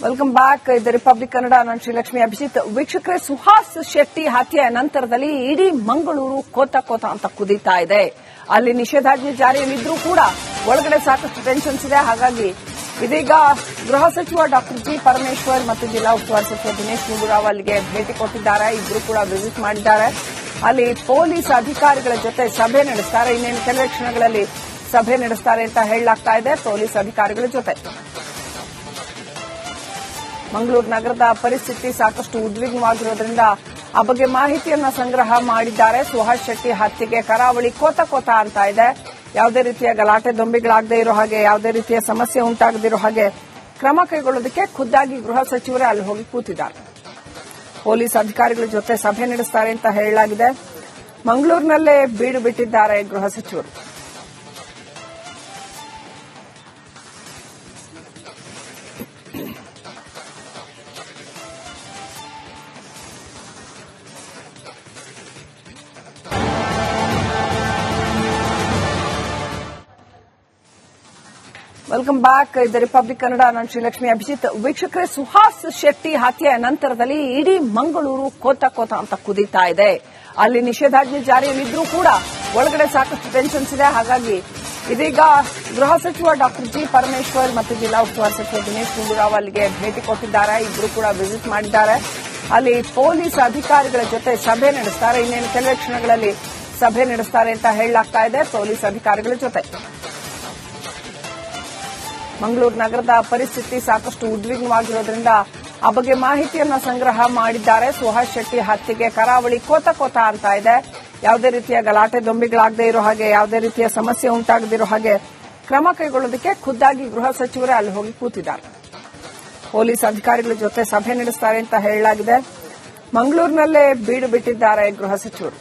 Welcome back. ಇದು republic Kannada. ನಾನು ಶ್ರೀಲಕ್ಷ್ಮಿ ಅಭಿಜಿತ್. ವೀಕ್ಷಕರೇ, ಸುಹಾಸ್ ಶೆಟ್ಟಿ ಹತ್ಯೆಯ ನಂತರದಲ್ಲಿ ಇಡೀ ಮಂಗಳೂರು ಕೋತ ಅಂತ ಕುದೀತಾ ಇದೆ. ಅಲ್ಲಿ ನಿಷೇಧಾಜ್ಞೆ ಜಾರಿಯಲ್ಲಿದ್ರೂ ಕೂಡ ಒಳಗಡೆ ಸಾಕಷ್ಟು ಟೆನ್ಷನ್ಸ್ ಇದೆ. ಹಾಗಾಗಿ ಇದೀಗ ಗೃಹ ಸಚಿವ ಡಾಕ್ಟರ್ ಜಿ ಪರಮೇಶ್ವರ್ ಮತ್ತು ಜಿಲ್ಲಾ ಉಸ್ತುವಾರಿ ಸಚಿವ ದಿನೇಶ್ ಗುಂಡೂರಾವ್ ಅಲ್ಲಿಗೆ ಭೇಟಿ ಕೊಟ್ಟಿದ್ದಾರೆ. ಇಬ್ಬರು ಕೂಡ ವಿಸಿಟ್ ಮಾಡಿದ್ದಾರೆ. ಅಲ್ಲಿ ಪೊಲೀಸ್ ಅಧಿಕಾರಿಗಳ ಜೊತೆ ಸಭೆ ನಡೆಸ್ತಾರೆ. ಇನ್ನೇನು ಕೆಲವೇ ಕ್ಷಣಗಳಲ್ಲಿ ಸಭೆ ನಡೆಸ್ತಾರೆ ಅಂತ ಹೇಳಲಾಗ್ತಾ ಇದೆ. ಪೊಲೀಸ್ ಅಧಿಕಾರಿಗಳ ಜೊತೆ ಮಂಗಳೂರು ನಗರದ ಪರಿಸ್ಥಿತಿ ಸಾಕಷ್ಟು ಉದ್ವಿಗ್ನವಾಗಿರೋದ್ರಿಂದ ಆ ಬಗ್ಗೆ ಮಾಹಿತಿಯನ್ನ ಸಂಗ್ರಹ ಮಾಡಿದ್ದಾರೆ. ಸುಹಾಸ್ ಶೆಟ್ಟಿ ಹತ್ಯೆಗೆ ಕರಾವಳಿ ಕೋತ ಅಂತ ಇದೆ. ಯಾವುದೇ ರೀತಿಯ ಗಲಾಟೆ ದೊಂಬಿಗಳಾಗದೇ ಇರೋ ಹಾಗೆ, ಯಾವುದೇ ರೀತಿಯ ಸಮಸ್ಯೆ ಉಂಟಾಗದಿರೋ ಹಾಗೆ ಕ್ರಮ ಕೈಗೊಳ್ಳೋದಕ್ಕೆ ಖುದ್ದಾಗಿ ಗೃಹ ಸಚಿವರೇ ಅಲ್ಲಿ ಹೋಗಿ ಕೂತಿದ್ದಾರೆ. ಪೊಲೀಸ್ ಅಧಿಕಾರಿಗಳ ಜೊತೆ ಸಭೆ ನಡೆಸ್ತಾರೆ ಅಂತ ಹೇಳಲಾಗಿದೆ. ಮಂಗಳೂರಿನಲ್ಲೇ ಬೀಡು ಬಿಟ್ಟಿದ್ದಾರೆ ಗೃಹ ಸಚಿವರು. Welcome back. ಇದು ರಿಪಬ್ಲಿಕ್ ಕನ್ನಡ. ನಾನು ಶ್ರೀಲಕ್ಷ್ಮಿ ಅಭಿಜಿತ್. ವೀಕ್ಷಕರೇ, ಸುಹಾಸ್ ಶೆಟ್ಟಿ ಹತ್ಯೆಯ ನಂತರದಲ್ಲಿ ಇಡೀ ಮಂಗಳೂರು ಕೋತ ಅಂತ ಕುದೀತಾ ಇದೆ. ಅಲ್ಲಿ ನಿಷೇಧಾಜ್ಞೆ ಜಾರಿಯಲ್ಲಿದ್ರೂ ಕೂಡ ಒಳಗಡೆ ಸಾಕಷ್ಟು ಟೆನ್ಷನ್ಸ್ ಇದೆ. ಹಾಗಾಗಿ ಇದೀಗ ಗೃಹ ಸಚಿವ ಡಾಕ್ಟರ್ ಜಿ ಪರಮೇಶ್ವರ್ ಮತ್ತು ಜಿಲ್ಲಾ ಉಸ್ತುವಾರಿ ಸಚಿವ ದಿನೇಶ್ ಗುಂಡೂರಾವ್ ಅಲ್ಲಿಗೆ ಭೇಟಿ ಕೊಟ್ಟಿದ್ದಾರೆ. ಇಬ್ಬರು ಕೂಡ ವಿಸಿಟ್ ಮಾಡಿದ್ದಾರೆ. ಅಲ್ಲಿ ಪೊಲೀಸ್ ಅಧಿಕಾರಿಗಳ ಜೊತೆ ಸಭೆ ನಡೆಸ್ತಾರೆ. ಇನ್ನೇನು ಕೆಲವೇ ಕ್ಷಣಗಳಲ್ಲಿ ಸಭೆ ನಡೆಸ್ತಾರೆ ಅಂತ ಹೇಳಲಾಗ್ತಾ ಇದೆ. ಪೊಲೀಸ್ ಅಧಿಕಾರಿಗಳ ಜೊತೆ ಮಂಗಳೂರು ನಗರದ ಪರಿಸ್ಥಿತಿ ಸಾಕಷ್ಟು ಉದ್ವಿಗ್ನವಾಗಿರೋದ್ರಿಂದ ಆ ಬಗ್ಗೆ ಮಾಹಿತಿಯನ್ನ ಸಂಗ್ರಹ ಮಾಡಿದ್ದಾರೆ. ಸುಹಾಸ್ ಶೆಟ್ಟಿ ಹತ್ಯೆಗೆ ಕರಾವಳಿ ಕೋತ ಅಂತ ಇದೆ. ಯಾವುದೇ ರೀತಿಯ ಗಲಾಟೆ ದೊಂಬಿಗಳಾಗದೇ ಇರೋ ಹಾಗೆ, ಯಾವುದೇ ರೀತಿಯ ಸಮಸ್ಯೆ ಉಂಟಾಗದಿರೋ ಹಾಗೆ ಕ್ರಮ ಕೈಗೊಳ್ಳೋದಕ್ಕೆ ಖುದ್ದಾಗಿ ಗೃಹ ಸಚಿವರೇ ಅಲ್ಲಿ ಹೋಗಿ ಕೂತಿದ್ದಾರೆ. ಪೊಲೀಸ್ ಅಧಿಕಾರಿಗಳ ಜೊತೆ ಸಭೆ ನಡೆಸ್ತಾರೆ ಅಂತ ಹೇಳಲಾಗಿದೆ. ಮಂಗಳೂರಿನಲ್ಲೇ ಬೀಡು ಬಿಟ್ಟಿದ್ದಾರೆ ಗೃಹ ಸಚಿವರು.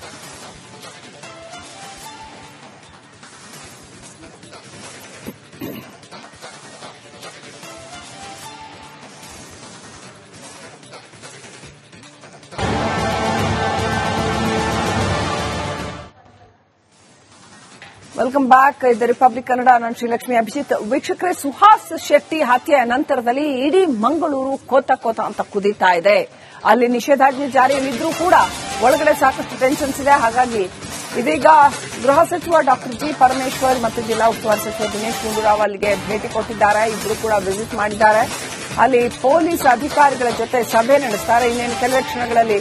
Welcome back. ಇದು ರಿಪಬ್ಲಿಕ್ ಕನ್ನಡ. ನಾನು ಶ್ರೀಲಕ್ಷ್ಮಿ ಅಭಿಜಿತ್. ವೀಕ್ಷಕರೇ, ಸುಹಾಸ್ ಶೆಟ್ಟಿ ಹತ್ಯೆಯ ನಂತರದಲ್ಲಿ ಇಡೀ ಮಂಗಳೂರು ಕೋತ ಅಂತ ಕುದೀತಾ ಇದೆ. ಅಲ್ಲಿ ನಿಷೇಧಾಜ್ಞೆ ಜಾರಿಯಲ್ಲಿದ್ರೂ ಕೂಡ ಒಳಗಡೆ ಸಾಕಷ್ಟು ಟೆನ್ಷನ್ಸ್ ಇದೆ. ಹಾಗಾಗಿ ಇದೀಗ ಗೃಹ ಸಚಿವ ಡಾಕ್ಟರ್ ಜಿ ಪರಮೇಶ್ವರ್ ಮತ್ತು ಜಿಲ್ಲಾ ಉಸ್ತುವಾರಿ ಸಚಿವ ದಿನೇಶ್ ಗುಂಡೂರಾವ್ ಅಲ್ಲಿಗೆ ಭೇಟಿ ಕೊಟ್ಟಿದ್ದಾರೆ. ಇಬ್ಬರು ಕೂಡ ವಿಸಿಟ್ ಮಾಡಿದ್ದಾರೆ. ಅಲ್ಲಿ ಪೊಲೀಸ್ ಅಧಿಕಾರಿಗಳ ಜೊತೆ ಸಭೆ ನಡೆಸ್ತಾರೆ. ಇನ್ನೇನು ಕೆಲವೇ ಕ್ಷಣಗಳಲ್ಲಿ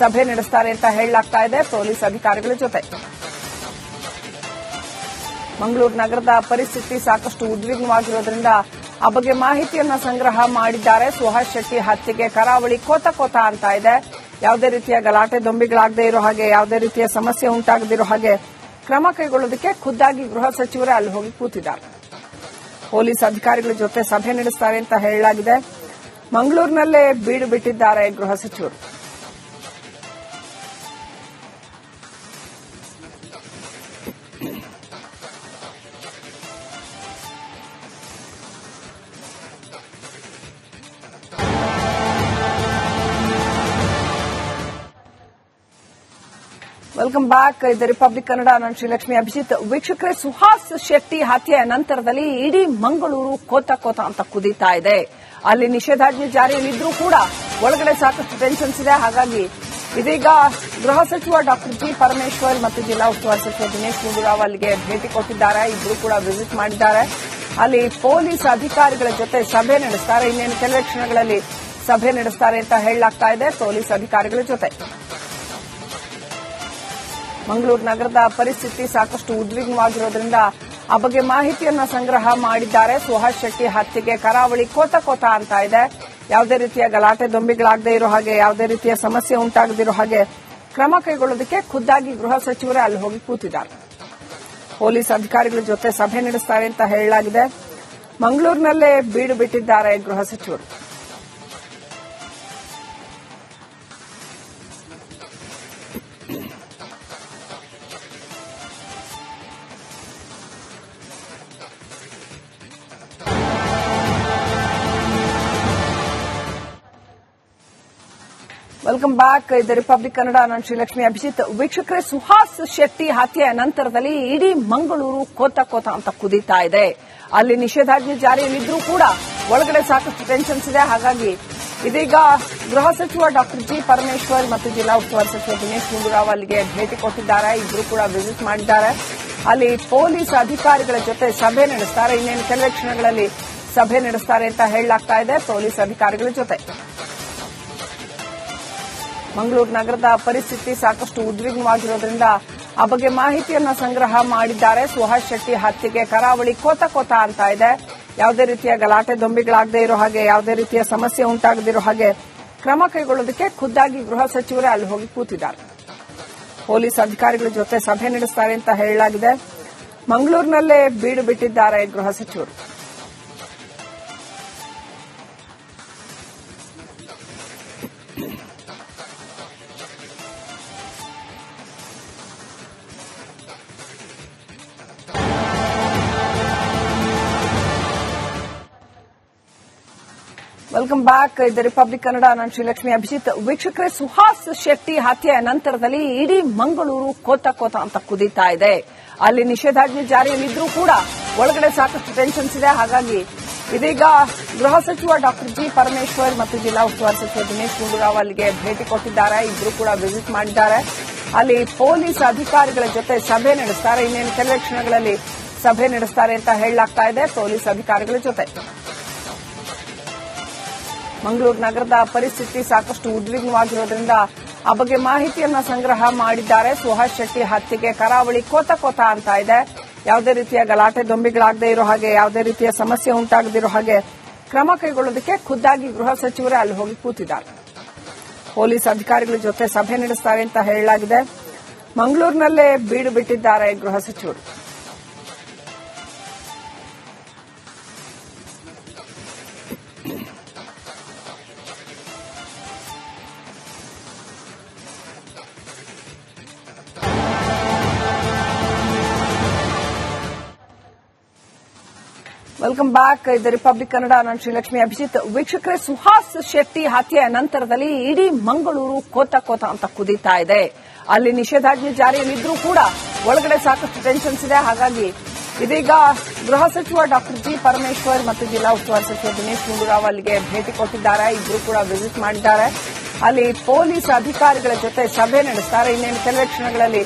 ಸಭೆ ನಡೆಸ್ತಾರೆ ಅಂತ ಹೇಳಲಾಗ್ತಾ ಇದೆ. ಪೊಲೀಸ್ ಅಧಿಕಾರಿಗಳ ಜೊತೆ ಮಂಗಳೂರು ನಗರದ ಪರಿಸ್ಥಿತಿ ಸಾಕಷ್ಟು ಉದ್ವಿಗ್ನವಾಗಿರೋದ್ರಿಂದ ಆ ಬಗ್ಗೆ ಮಾಹಿತಿಯನ್ನ ಸಂಗ್ರಹ ಮಾಡಿದ್ದಾರೆ. ಸುಹಾಸ್ ಶೆಟ್ಟಿ ಹತ್ಯೆಗೆ ಕರಾವಳಿ ಕೋತ ಅಂತ ಇದೆ. ಯಾವುದೇ ರೀತಿಯ ಗಲಾಟೆ ದೊಂಬಿಗಳಾಗದೇ ಇರೋ ಹಾಗೆ, ಯಾವುದೇ ರೀತಿಯ ಸಮಸ್ಯೆ ಉಂಟಾಗದಿರೋ ಹಾಗೆ ಕ್ರಮ ಕೈಗೊಳ್ಳೋದಕ್ಕೆ ಖುದ್ದಾಗಿ ಗೃಹ ಸಚಿವರೇ ಅಲ್ಲಿ ಹೋಗಿ ಕೂತಿದ್ದಾರೆ. ಪೊಲೀಸ್ ಅಧಿಕಾರಿಗಳ ಜೊತೆ ಸಭೆ ನಡೆಸ್ತಾರೆ ಅಂತ ಹೇಳಲಾಗಿದೆ. ಮಂಗಳೂರಿನಲ್ಲೇ ಬೀಡು ಬಿಟ್ಟಿದ್ದಾರೆ ಗೃಹ ಸಚಿವರು. Welcome back. ಇದು ರಿಪಬ್ಲಿಕ್ ಕನ್ನಡ. ನಾನು ಶ್ರೀಲಕ್ಷ್ಮಿ ಅಭಿಜಿತ್. ವೀಕ್ಷಕರೇ, ಸುಹಾಸ್ ಶೆಟ್ಟಿ ಹತ್ಯೆಯ ನಂತರದಲ್ಲಿ ಇಡೀ ಮಂಗಳೂರು ಕೋತ ಅಂತ ಕುದೀತಾ ಇದೆ. ಅಲ್ಲಿ ನಿಷೇಧಾಜ್ಞೆ ಜಾರಿಯಲ್ಲಿದ್ರೂ ಕೂಡ ಒಳಗಡೆ ಸಾಕಷ್ಟು ಟೆನ್ಷನ್ಸ್ ಇದೆ. ಹಾಗಾಗಿ ಇದೀಗ ಗೃಹ ಸಚಿವ ಡಾಕ್ಟರ್ ಜಿ ಪರಮೇಶ್ವರ್ ಮತ್ತು ಜಿಲ್ಲಾ ಉಸ್ತುವಾರಿ ಸಚಿವ ದಿನೇಶ್ ಗುಂಡೂರಾವ್ ಅಲ್ಲಿಗೆ ಭೇಟಿ ಕೊಟ್ಟಿದ್ದಾರೆ. ಇಬ್ಬರು ಕೂಡ ವಿಸಿಟ್ ಮಾಡಿದ್ದಾರೆ. ಅಲ್ಲಿ ಪೊಲೀಸ್ ಅಧಿಕಾರಿಗಳ ಜೊತೆ ಸಭೆ ನಡೆಸ್ತಾರೆ. ಇನ್ನೇನು ಕೆಲವೇ ಕ್ಷಣಗಳಲ್ಲಿ ಸಭೆ ನಡೆಸ್ತಾರೆ ಅಂತ ಹೇಳಲಾಗ್ತಾ ಇದೆ. ಪೊಲೀಸ್ ಅಧಿಕಾರಿಗಳ ಜೊತೆ ಮಂಗಳೂರು ನಗರದ ಪರಿಸ್ಥಿತಿ ಸಾಕಷ್ಟು ಉದ್ವಿಗ್ನವಾಗಿರೋದ್ರಿಂದ ಆ ಬಗ್ಗೆ ಮಾಹಿತಿಯನ್ನ ಸಂಗ್ರಹ ಮಾಡಿದ್ದಾರೆ. ಸುಹಾಸ್ ಶೆಟ್ಟಿ ಹತ್ಯೆಗೆ ಕರಾವಳಿ ಕೋತ ಅಂತ ಇದೆ. ಯಾವುದೇ ರೀತಿಯ ಗಲಾಟೆ ದೊಂಬಿಗಳಾಗದೇ ಇರೋ ಹಾಗೆ, ಯಾವುದೇ ರೀತಿಯ ಸಮಸ್ಯೆ ಉಂಟಾಗದಿರೋ ಹಾಗೆ ಕ್ರಮ ಕೈಗೊಳ್ಳೋದಕ್ಕೆ ಖುದ್ದಾಗಿ ಗೃಹ ಸಚಿವರೇ ಅಲ್ಲಿ ಹೋಗಿ ಕೂತಿದ್ದಾರೆ. ಪೊಲೀಸ್ ಅಧಿಕಾರಿಗಳ ಜೊತೆ ಸಭೆ ನಡೆಸ್ತಾರೆ ಅಂತ ಹೇಳಲಾಗಿದೆ. ಮಂಗಳೂರಿನಲ್ಲೇ ಬೀಡು ಬಿಟ್ಟಿದ್ದಾರೆ ಗೃಹ ಸಚಿವರು. Welcome back. ಇದು ರಿಪಬ್ಲಿಕ್ ಕನ್ನಡ. ನಾನು ಶ್ರೀಲಕ್ಷ್ಮಿ ಅಭಿಜಿತ್. ವೀಕ್ಷಕರೇ, ಸುಹಾಸ್ ಶೆಟ್ಟಿ ಹತ್ಯೆಯ ನಂತರದಲ್ಲಿ ಇಡೀ ಮಂಗಳೂರು ಕೋತ ಅಂತ ಕುದೀತಾ ಇದೆ. ಅಲ್ಲಿ ನಿಷೇಧಾಜ್ಞೆ ಜಾರಿಯಲ್ಲಿದ್ರೂ ಕೂಡ ಒಳಗಡೆ ಸಾಕಷ್ಟು ಟೆನ್ಷನ್ಸ್ ಇದೆ. ಹಾಗಾಗಿ ಇದೀಗ ಗೃಹ ಸಚಿವ ಡಾಕ್ಟರ್ ಜಿ ಪರಮೇಶ್ವರ್ ಮತ್ತು ಜಿಲ್ಲಾ ಉಸ್ತುವಾರಿ ಸಚಿವ ದಿನೇಶ್ ಗುಂಡೂರಾವ್ ಅಲ್ಲಿಗೆ ಭೇಟಿ ಕೊಟ್ಟಿದ್ದಾರೆ. ಇಬ್ಬರು ಕೂಡ ವಿಸಿಟ್ ಮಾಡಿದ್ದಾರೆ. ಅಲ್ಲಿ ಪೊಲೀಸ್ ಅಧಿಕಾರಿಗಳ ಜೊತೆ ಸಭೆ ನಡೆಸ್ತಾರೆ. ಇನ್ನೇನು ಕೆಲವೇ ಕ್ಷಣಗಳಲ್ಲಿ ಸಭೆ ನಡೆಸ್ತಾರೆ ಅಂತ ಹೇಳಲಾಗ್ತಾ ಇದೆ. ಪೊಲೀಸ್ ಅಧಿಕಾರಿಗಳ ಜೊತೆ ಮಂಗಳೂರು ನಗರದ ಪರಿಸ್ಥಿತಿ ಸಾಕಷ್ಟು ಉದ್ವಿಗ್ನವಾಗಿರೋದ್ರಿಂದ ಆ ಬಗ್ಗೆ ಮಾಹಿತಿಯನ್ನ ಸಂಗ್ರಹ ಮಾಡಿದ್ದಾರೆ. ಸುಹಾಸ್ ಶೆಟ್ಟಿ ಹತ್ಯೆಗೆ ಕರಾವಳಿ ಕೋತ ಕೋತ ಅಂತ ಇದೆ. ಯಾವುದೇ ರೀತಿಯ ಗಲಾಟೆ ದೊಂಬಿಗಳಾಗದೇ ಇರೋ ಹಾಗೆ, ಯಾವುದೇ ರೀತಿಯ ಸಮಸ್ಯೆ ಉಂಟಾಗದಿರೋ ಹಾಗೆ ಕ್ರಮ ಕೈಗೊಳ್ಳೋದಕ್ಕೆ ಖುದ್ದಾಗಿ ಗೃಹ ಸಚಿವರೇ ಅಲ್ಲಿ ಹೋಗಿ ಕೂತಿದ್ದಾರೆ. ಪೊಲೀಸ್ ಅಧಿಕಾರಿಗಳ ಜೊತೆ ಸಭೆ ನಡೆಸ್ತಾರೆ ಅಂತ ಹೇಳಲಾಗಿದೆ. ಮಂಗಳೂರಿನಲ್ಲೇ ಬೀಡು ಬಿಟ್ಟಿದ್ದಾರೆ ಗೃಹ ಸಚಿವರು. Welcome back. ಇದು ರಿಪಬ್ಲಿಕ್ ಕನ್ನಡ. ನಾನು ಶ್ರೀಲಕ್ಷ್ಮಿ ಅಭಿಜಿತ್. ವೀಕ್ಷಕರೇ, ಸುಹಾಸ್ ಶೆಟ್ಟಿ ಹತ್ಯೆಯ ನಂತರದಲ್ಲಿ ಇಡೀ ಮಂಗಳೂರು ಕೋತ ಕೋತ ಅಂತ ಕುದೀತಾ ಇದೆ. ಅಲ್ಲಿ ನಿಷೇಧಾಜ್ಞೆ ಜಾರಿಯಲ್ಲಿದ್ರೂ ಕೂಡ ಒಳಗಡೆ ಸಾಕಷ್ಟು ಟೆನ್ಷನ್ಸ್ ಇದೆ. ಹಾಗಾಗಿ ಇದೀಗ ಗೃಹ ಸಚಿವ ಡಾಕ್ಟರ್ ಜಿ ಪರಮೇಶ್ವರ್ ಮತ್ತು ಜಿಲ್ಲಾ ಉಸ್ತುವಾರಿ ಸಚಿವ ದಿನೇಶ್ ಗುಂಡೂರಾವ್ ಅಲ್ಲಿಗೆ ಭೇಟಿ ಕೊಟ್ಟಿದ್ದಾರೆ. ಇಬ್ಬರು ಕೂಡ ವಿಸಿಟ್ ಮಾಡಿದ್ದಾರೆ. ಅಲ್ಲಿ ಪೊಲೀಸ್ ಅಧಿಕಾರಿಗಳ ಜೊತೆ ಸಭೆ ನಡೆಸ್ತಾರೆ. ಇನ್ನೇನು ಕೆಲವೇ ಕ್ಷಣಗಳಲ್ಲಿ ಸಭೆ ನಡೆಸ್ತಾರೆ ಅಂತ ಹೇಳಲಾಗ್ತಾ ಇದೆ. ಪೊಲೀಸ್ ಅಧಿಕಾರಿಗಳ ಜೊತೆ ಮಂಗಳೂರು ನಗರದ ಪರಿಸ್ಥಿತಿ ಸಾಕಷ್ಟು ಉದ್ವಿಗ್ನವಾಗಿರೋದ್ರಿಂದ ಆ ಬಗ್ಗೆ ಮಾಹಿತಿಯನ್ನ ಸಂಗ್ರಹ ಮಾಡಿದ್ದಾರೆ. ಸುಹಾಸ್ ಶೆಟ್ಟಿ ಹತ್ಯೆಗೆ ಕರಾವಳಿ ಕೋತ ಕೋತ ಅಂತ ಇದೆ. ಯಾವುದೇ ರೀತಿಯ ಗಲಾಟೆ ದೊಂಬಿಗಳಾಗದೇ ಇರೋ ಹಾಗೆ, ಯಾವುದೇ ರೀತಿಯ ಸಮಸ್ಯೆ ಉಂಟಾಗದಿರೋ ಹಾಗೆ ಕ್ರಮ ಕೈಗೊಳ್ಳೋದಕ್ಕೆ ಖುದ್ದಾಗಿ ಗೃಹ ಸಚಿವರೇ ಅಲ್ಲಿ ಹೋಗಿ ಕೂತಿದ್ದಾರೆ. ಪೊಲೀಸ್ ಅಧಿಕಾರಿಗಳ ಜೊತೆ ಸಭೆ ನಡೆಸ್ತಾರೆ ಅಂತ ಹೇಳಲಾಗಿದೆ. ಮಂಗಳೂರಿನಲ್ಲೇ ಬೀಡು ಬಿಟ್ಟಿದ್ದಾರೆ ಗೃಹ ಸಚಿವರು. Welcome back. ಇದು ರಿಪಬ್ಲಿಕ್ ಕನ್ನಡ. ನಾನು ಶ್ರೀಲಕ್ಷ್ಮಿ ಅಭಿಜಿತ್. ವೀಕ್ಷಕರೇ, ಸುಹಾಸ್ ಶೆಟ್ಟಿ ಹತ್ಯೆಯ ನಂತರದಲ್ಲಿ ಇಡೀ ಮಂಗಳೂರು ಕೋತ ಕೋತ ಅಂತ ಕುದೀತಾ ಇದೆ. ಅಲ್ಲಿ ನಿಷೇಧಾಜ್ಞೆ ಜಾರಿಯಲ್ಲಿದ್ರೂ ಕೂಡ ಒಳಗಡೆ ಸಾಕಷ್ಟು ಟೆನ್ಷನ್ಸ್ ಇದೆ. ಹಾಗಾಗಿ ಇದೀಗ ಗೃಹ ಸಚಿವ ಡಾಕ್ಟರ್ ಜಿ ಪರಮೇಶ್ವರ್ ಮತ್ತು ಜಿಲ್ಲಾ ಉಸ್ತುವಾರಿ ಸಚಿವ ದಿನೇಶ್ ಗುಂಡೂರಾವ್ ಅಲ್ಲಿಗೆ ಭೇಟಿ ಕೊಟ್ಟಿದ್ದಾರೆ. ಇಬ್ಬರು ಕೂಡ ವಿಸಿಟ್ ಮಾಡಿದ್ದಾರೆ. ಅಲ್ಲಿ ಪೊಲೀಸ್ ಅಧಿಕಾರಿಗಳ ಜೊತೆ ಸಭೆ ನಡೆಸ್ತಾರೆ. ಇನ್ನೇನು ಕೆಲವೇ ಕ್ಷಣಗಳಲ್ಲಿ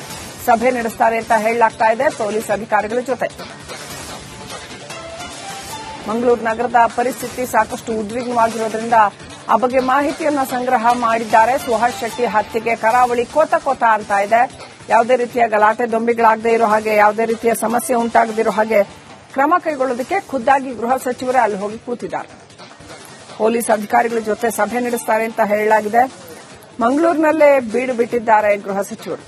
ಸಭೆ ನಡೆಸ್ತಾರೆ ಅಂತ ಹೇಳಲಾಗ್ತಾ ಇದೆ. ಪೊಲೀಸ್ ಅಧಿಕಾರಿಗಳ ಜೊತೆ ಮಂಗಳೂರು ನಗರದ ಪರಿಸ್ಥಿತಿ ಸಾಕಷ್ಟು ಉದ್ವಿಗ್ನವಾಗಿರೋದ್ರಿಂದ ಆ ಬಗ್ಗೆ ಮಾಹಿತಿಯನ್ನ ಸಂಗ್ರಹ ಮಾಡಿದ್ದಾರೆ. ಸುಹಾಸ್ ಶೆಟ್ಟಿ ಹತ್ಯೆಗೆ ಕರಾವಳಿ ಕೋತ ಕೋತ ಅಂತ ಇದೆ. ಯಾವುದೇ ರೀತಿಯ ಗಲಾಟೆ ದೊಂಬಿಗಳಾಗದೇ ಇರೋ ಹಾಗೆ, ಯಾವುದೇ ರೀತಿಯ ಸಮಸ್ಯೆ ಉಂಟಾಗದಿರೋ ಹಾಗೆ ಕ್ರಮ ಕೈಗೊಳ್ಳೋದಕ್ಕೆ ಖುದ್ದಾಗಿ ಗೃಹ ಸಚಿವರೇ ಅಲ್ಲಿ ಹೋಗಿ ಕೂತಿದ್ದಾರೆ. ಪೊಲೀಸ್ ಅಧಿಕಾರಿಗಳ ಜೊತೆ ಸಭೆ ನಡೆಸ್ತಾರೆ ಅಂತ ಹೇಳಲಾಗಿದೆ. ಮಂಗಳೂರಿನಲ್ಲೇ ಬೀಡು ಬಿಟ್ಟಿದ್ದಾರೆ ಗೃಹ ಸಚಿವರು.